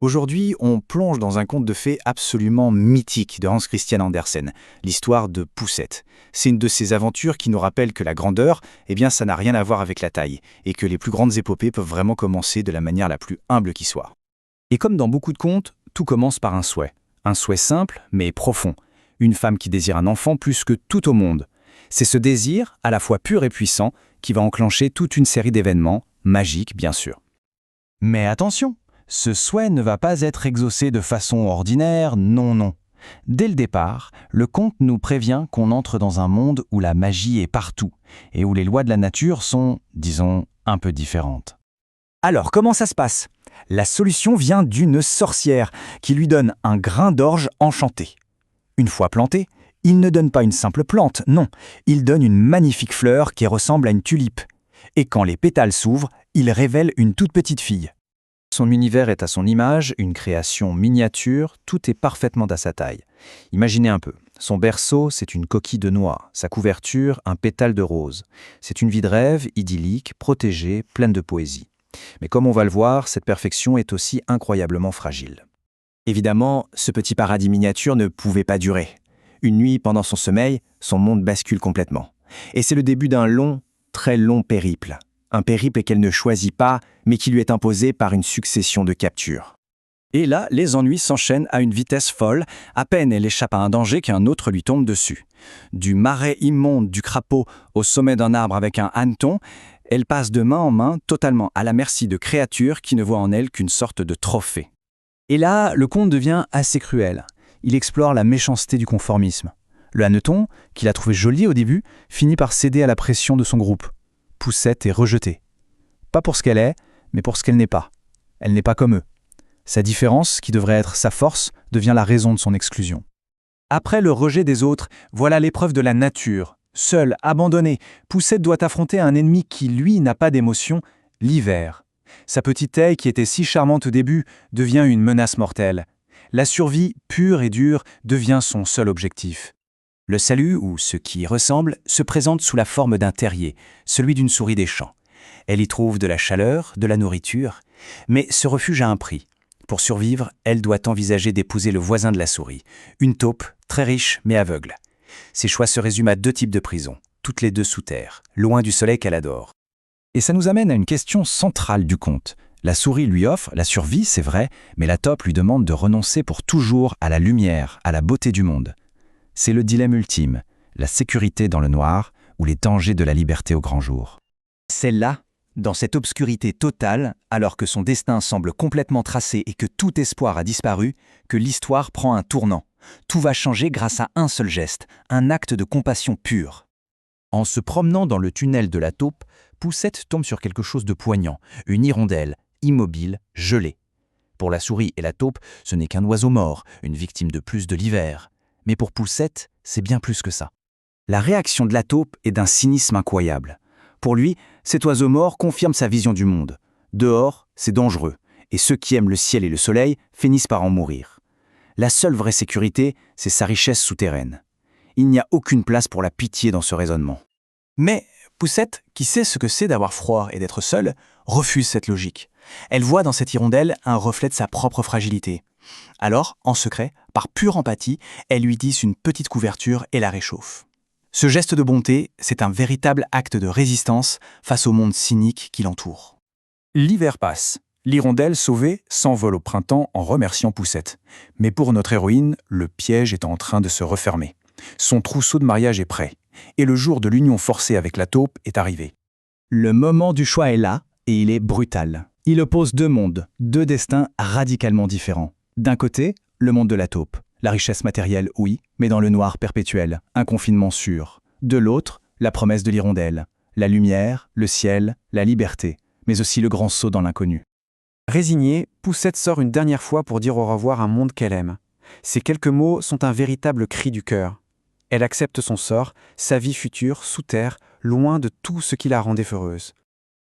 Aujourd'hui, on plonge dans un conte de fées absolument mythique de Hans Christian Andersen, l'histoire de Poussette. C'est une de ces aventures qui nous rappelle que la grandeur, ça n'a rien à voir avec la taille, et que les plus grandes épopées peuvent vraiment commencer de la manière la plus humble qui soit. Et comme dans beaucoup de contes, tout commence par un souhait. Un souhait simple, mais profond. Une femme qui désire un enfant plus que tout au monde. C'est ce désir, à la fois pur et puissant, qui va enclencher toute une série d'événements, magiques bien sûr. Mais attention, ce souhait ne va pas être exaucé de façon ordinaire, non. Dès le départ, le conte nous prévient qu'on entre dans un monde où la magie est partout et où les lois de la nature sont, disons, un peu différentes. Alors, comment ça se passe ? La solution vient d'une sorcière qui lui donne un grain d'orge enchanté. Une fois planté, il ne donne pas une simple plante, non, il donne une magnifique fleur qui ressemble à une tulipe. Et quand les pétales s'ouvrent, il révèle une toute petite fille. Son univers est à son image, une création miniature, tout est parfaitement à sa taille. Imaginez un peu, son berceau, c'est une coquille de noix, sa couverture, un pétale de rose. C'est une vie de rêve, idyllique, protégée, pleine de poésie. Mais comme on va le voir, cette perfection est aussi incroyablement fragile. Évidemment, ce petit paradis miniature ne pouvait pas durer. Une nuit, pendant son sommeil, son monde bascule complètement. Et c'est le début d'un long, très long périple. Un périple qu'elle ne choisit pas, mais qui lui est imposé par une succession de captures. Et là, les ennuis s'enchaînent à une vitesse folle, à peine elle échappe à un danger qu'un autre lui tombe dessus. Du marais immonde du crapaud au sommet d'un arbre avec un hanneton, elle passe de main en main, totalement à la merci de créatures qui ne voient en elle qu'une sorte de trophée. Et là, le conte devient assez cruel. Il explore la méchanceté du conformisme. Le hanneton, qu'il a trouvé joli au début, finit par céder à la pression de son groupe. Poussette est rejetée. Pas pour ce qu'elle est, mais pour ce qu'elle n'est pas. Elle n'est pas comme eux. Sa différence, qui devrait être sa force, devient la raison de son exclusion. Après le rejet des autres, voilà l'épreuve de la nature. Seule, abandonnée, Poussette doit affronter un ennemi qui, lui, n'a pas d'émotion, l'hiver. Sa petite aile, qui était si charmante au début, devient une menace mortelle. La survie, pure et dure, devient son seul objectif. Le salut, ou ce qui y ressemble, se présente sous la forme d'un terrier, celui d'une souris des champs. Elle y trouve de la chaleur, de la nourriture, mais ce refuge a un prix. Pour survivre, elle doit envisager d'épouser le voisin de la souris, une taupe, très riche mais aveugle. Ses choix se résument à 2 types de prisons, toutes les 2 sous terre, loin du soleil qu'elle adore. Et ça nous amène à une question centrale du conte. La souris lui offre la survie, c'est vrai, mais la taupe lui demande de renoncer pour toujours à la lumière, à la beauté du monde. C'est le dilemme ultime, la sécurité dans le noir ou les dangers de la liberté au grand jour. C'est là, dans cette obscurité totale, alors que son destin semble complètement tracé et que tout espoir a disparu, que l'histoire prend un tournant. Tout va changer grâce à un seul geste, un acte de compassion pure. En se promenant dans le tunnel de la taupe, Poussette tombe sur quelque chose de poignant, une hirondelle, immobile, gelée. Pour la souris et la taupe, ce n'est qu'un oiseau mort, une victime de plus de l'hiver. Mais pour Poussette, c'est bien plus que ça. La réaction de la taupe est d'un cynisme incroyable. Pour lui, cet oiseau mort confirme sa vision du monde. Dehors, c'est dangereux, et ceux qui aiment le ciel et le soleil finissent par en mourir. La seule vraie sécurité, c'est sa richesse souterraine. Il n'y a aucune place pour la pitié dans ce raisonnement. Mais Poussette, qui sait ce que c'est d'avoir froid et d'être seule, refuse cette logique. Elle voit dans cette hirondelle un reflet de sa propre fragilité. Alors, en secret, par pure empathie, elle lui tisse une petite couverture et la réchauffe. Ce geste de bonté, c'est un véritable acte de résistance face au monde cynique qui l'entoure. L'hiver passe. L'hirondelle sauvée s'envole au printemps en remerciant Poussette. Mais pour notre héroïne, le piège est en train de se refermer. Son trousseau de mariage est prêt. Et le jour de l'union forcée avec la taupe est arrivé. Le moment du choix est là, et il est brutal. Il oppose 2 mondes, 2 destins radicalement différents. D'un côté, le monde de la taupe. La richesse matérielle, oui, mais dans le noir perpétuel, un confinement sûr. De l'autre, la promesse de l'hirondelle. La lumière, le ciel, la liberté, mais aussi le grand saut dans l'inconnu. Résignée, Poussette sort une dernière fois pour dire au revoir à un monde qu'elle aime. Ces quelques mots sont un véritable cri du cœur. Elle accepte son sort, sa vie future, sous terre, loin de tout ce qui la rendait heureuse.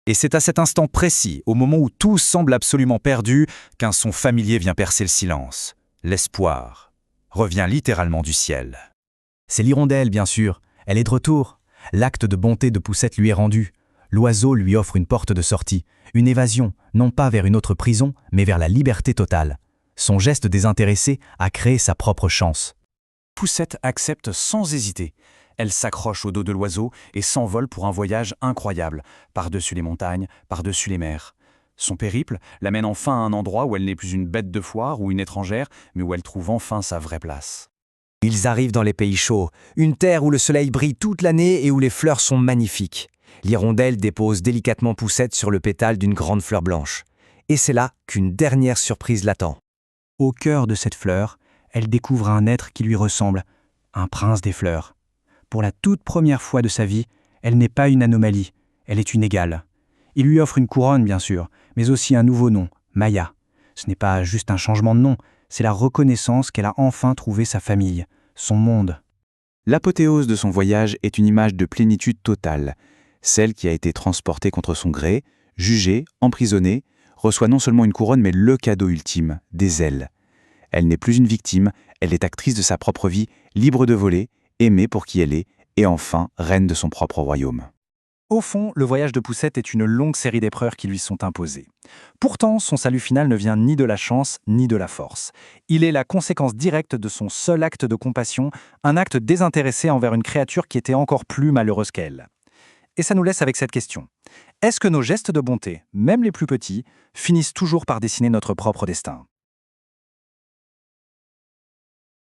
Et c'est à cet instant précis, au moment où tout semble absolument perdu, qu'un son familier vient percer le silence. L'espoir revient littéralement du ciel. C'est l'hirondelle, bien sûr. Elle est de retour. L'acte de bonté de Poussette lui est rendu. L'oiseau lui offre une porte de sortie, une évasion, non pas vers une autre prison, mais vers la liberté totale. Son geste désintéressé a créé sa propre chance. Poussette accepte sans hésiter. Elle s'accroche au dos de l'oiseau et s'envole pour un voyage incroyable, par-dessus les montagnes, par-dessus les mers. Son périple l'amène enfin à un endroit où elle n'est plus une bête de foire ou une étrangère, mais où elle trouve enfin sa vraie place. Ils arrivent dans les pays chauds, une terre où le soleil brille toute l'année et où les fleurs sont magnifiques. L'hirondelle dépose délicatement Poussette sur le pétale d'une grande fleur blanche. Et c'est là qu'une dernière surprise l'attend. Au cœur de cette fleur, elle découvre un être qui lui ressemble, un prince des fleurs. Pour la toute première fois de sa vie, elle n'est pas une anomalie, elle est une égale. Il lui offre une couronne, bien sûr, mais aussi un nouveau nom, Maya. Ce n'est pas juste un changement de nom, c'est la reconnaissance qu'elle a enfin trouvé sa famille, son monde. L'apothéose de son voyage est une image de plénitude totale. Celle qui a été transportée contre son gré, jugée, emprisonnée, reçoit non seulement une couronne mais le cadeau ultime, des ailes. Elle n'est plus une victime, elle est actrice de sa propre vie, libre de voler, aimée pour qui elle est, et enfin reine de son propre royaume. Au fond, le voyage de Poussette est une longue série d'épreuves qui lui sont imposées. Pourtant, son salut final ne vient ni de la chance ni de la force. Il est la conséquence directe de son seul acte de compassion, un acte désintéressé envers une créature qui était encore plus malheureuse qu'elle. Et ça nous laisse avec cette question. Est-ce que nos gestes de bonté, même les plus petits, finissent toujours par dessiner notre propre destin ?